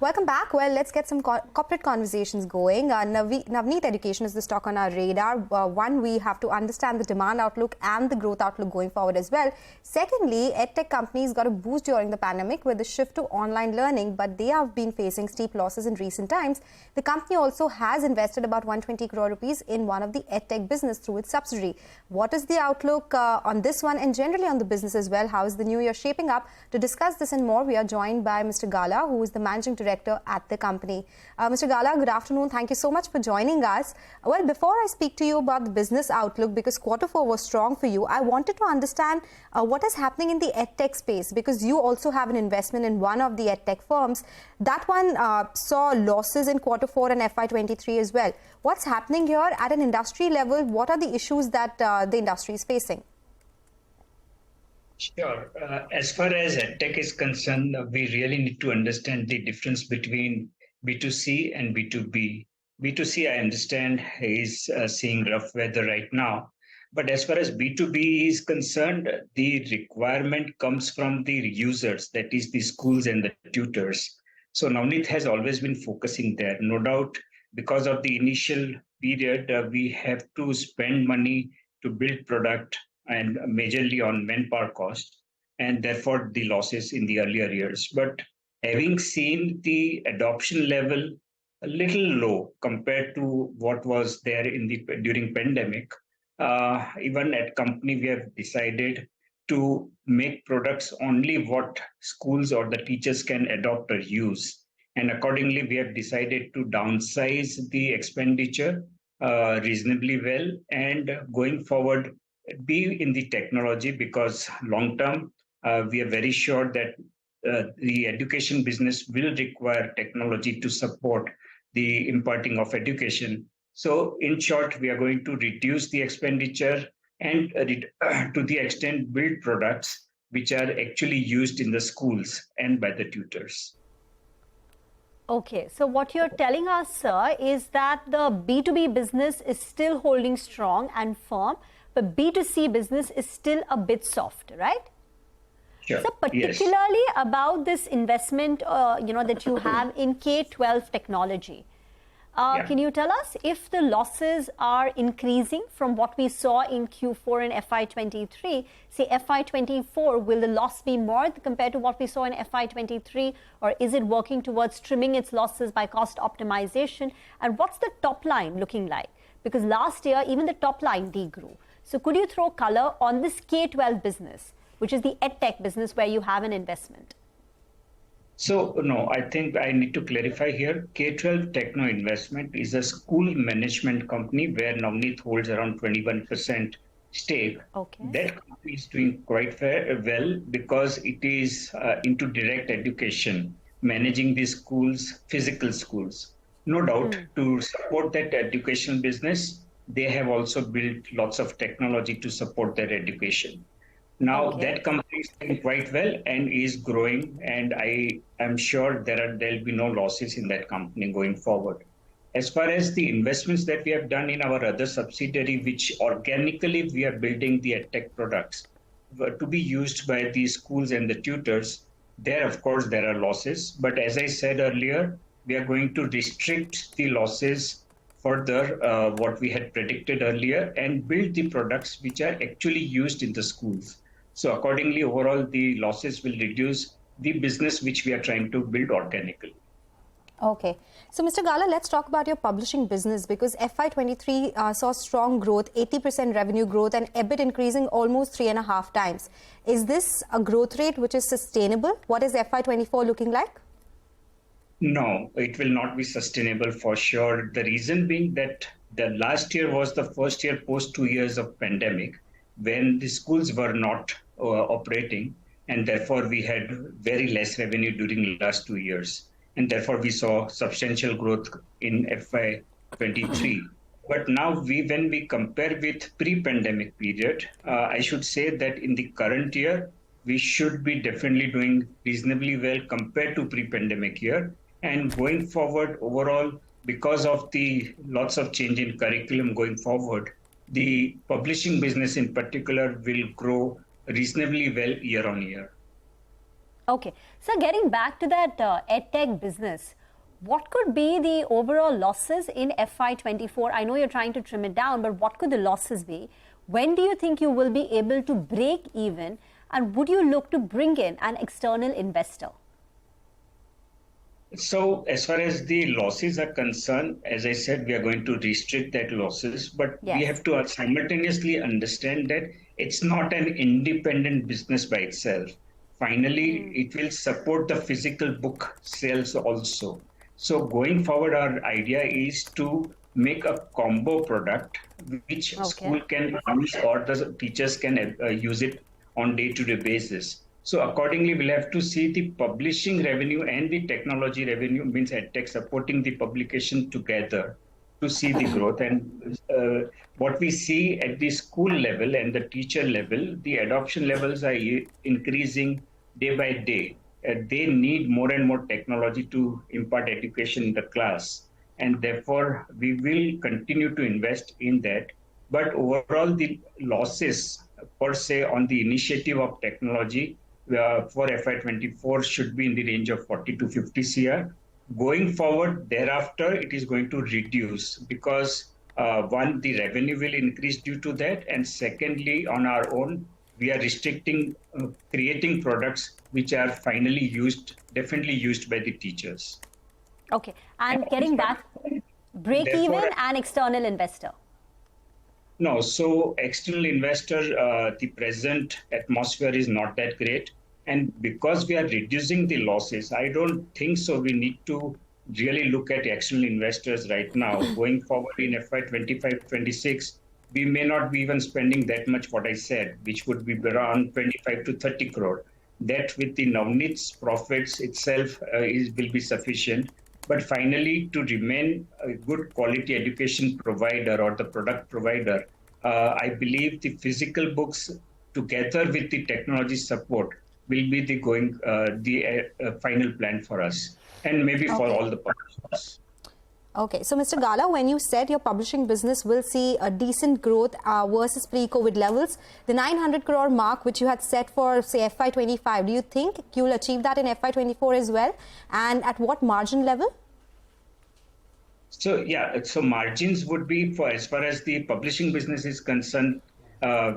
Welcome back. Well, let's get some corporate conversations going. Navneet Education is the stock on our radar. One, we have to understand the demand outlook and the growth outlook going forward as well. Secondly, Edtech companies got a boost during the pandemic with the shift to online learning, but they have been facing steep losses in recent times. The company also has invested about 120 crore rupees in one of the Edtech business through its subsidiary. What is the outlook on this one and generally on the business as well? How is the new year shaping up? To discuss this and more, we are joined by Mr. Gala, who is the managing director at the company. Mr. Gala, good afternoon. Thank you so much for joining us. Well, before I speak to you about the business outlook, because Q4 was strong for you, I wanted to understand what is happening in the Edtech space, because you also have an investment in one of the Edtech firms. That one saw losses in Q4 and FY23 as well. What's happening here at an industry level? What are the issues that the industry is facing? Sure. As far as Edtech is concerned, we really need to understand the difference between B2C and B2B. B2C, I understand, is seeing rough weather right now. But as far as B2B is concerned, the requirement comes from the users, that is the schools and the tutors. So Navneet has always been focusing there. No doubt, because of the initial period, we have to spend money to build product and majorly on manpower cost, and therefore the losses in the earlier years. But having seen the adoption level a little low compared to what was there during pandemic, even at company we have decided to make products only what schools or the teachers can adopt or use. And accordingly, we have decided to downsize the expenditure reasonably well, and going forward, be in the technology, because long term, we are very sure that the education business will require technology to support the imparting of education. So in short, we are going to reduce the expenditure and to the extent build products which are actually used in the schools and by the tutors. Okay, so what you're telling us, sir, is that the B2B business is still holding strong and firm, but B2C business is still a bit soft, right? Sure. So particularly about this investment, that you have in K-12 technology. Can you tell us if the losses are increasing from what we saw in Q4 and FY23? Say FY24, will the loss be more compared to what we saw in FY23, or is it working towards trimming its losses by cost optimization? And what's the top line looking like? Because last year, even the top line degrew. So could you throw color on this K-12 business, which is the Edtech business where you have an investment? So, no, I think I need to clarify here. K-12 Techno Investment is a school management company where Navneet holds around 21% stake. Okay. That company is doing quite well because it is into direct education, managing the schools, physical schools. No doubt, to support that education business, they have also built lots of technology to support their education. Now that company is doing quite well and is growing, and I am sure there'll be no losses in that company going forward. As far as the investments that we have done in our other subsidiary, which organically we are building the Edtech products to be used by the schools and the tutors, there of course there are losses. But as I said earlier, we are going to restrict the losses further, what we had predicted earlier, and build the products which are actually used in the schools. So accordingly, overall, the losses will reduce the business which we are trying to build organically. Okay. So, Mr. Gala, let's talk about your publishing business, because FY23 saw strong growth, 80% revenue growth, and EBIT increasing almost 3.5 times. Is this a growth rate which is sustainable? What is FY24 looking like? No, it will not be sustainable for sure. The reason being that the last year was the first year post 2 years of pandemic, when the schools were not operating, and therefore we had very less revenue during the last 2 years. And therefore we saw substantial growth in FY23. But now when we compare with pre-pandemic period, I should say that in the current year, we should be definitely doing reasonably well compared to pre-pandemic year. And going forward, overall, because of the lots of change in curriculum going forward, the publishing business in particular will grow reasonably well year on year. Okay. So getting back to that EdTech business, what could be the overall losses in FY24? I know you're trying to trim it down, but what could the losses be? When do you think you will be able to break even? And would you look to bring in an external investor? So as far as the losses are concerned, as I said, we are going to restrict that losses, but we have to simultaneously understand that it's not an independent business by itself. Finally, it will support the physical book sales also. So going forward, our idea is to make a combo product which school can use or the teachers can use it on day-to-day basis. So accordingly, we'll have to see the publishing revenue and the technology revenue, means EdTech supporting the publication together to see the growth. And what we see at the school level and the teacher level, the adoption levels are increasing day by day. They need more and more technology to impart education in the class. And therefore, we will continue to invest in that. But overall, the losses per se on the initiative of technology for FY24 should be in the range of 40 to 50 CR. Going forward, thereafter, it is going to reduce because one, the revenue will increase due to that. And secondly, on our own, we are restricting creating products which are finally used, definitely used by the teachers. Okay. And getting back, break even and external investor. No, so external investor, the present atmosphere is not that great. And because we are reducing the losses, I don't think so we need to really look at external investors right now. Going forward in FY25-26, we may not be even spending that much what I said, which would be around 25 to 30 crore. That with the Navneet's profits itself will be sufficient. But finally, to remain a good quality education provider or the product provider, I believe the physical books together with the technology support will be the final plan for us and maybe for all the publishers. Okay, so Mr. Gala, when you said your publishing business will see a decent growth versus pre-COVID levels, the 900 crore mark which you had set for, say, FY25, do you think you will achieve that in FY24 as well? And at what margin level? So, yeah, so margins would be, for as far as the publishing business is concerned,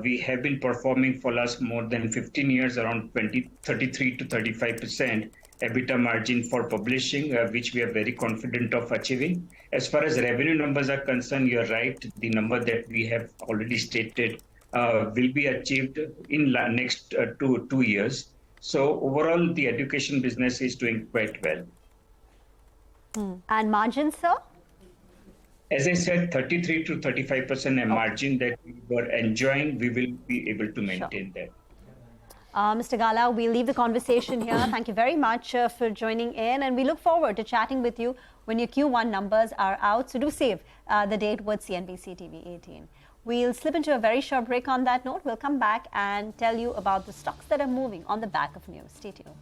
we have been performing for last more than 15 years around 33 to 35% EBITDA margin for publishing, which we are very confident of achieving. As far as revenue numbers are concerned, you're right. The number that we have already stated will be achieved in next 2 years. So overall, the education business is doing quite well. And margins, sir? As I said, 33 to 35% margin that we were enjoying, we will be able to maintain that. Mr. Gala, we'll leave the conversation here. Thank you very much for joining in, and we look forward to chatting with you when your Q1 numbers are out. So do save the date with CNBC-TV18. We'll slip into a very short break on that note. We'll come back and tell you about the stocks that are moving on the back of news. Stay tuned.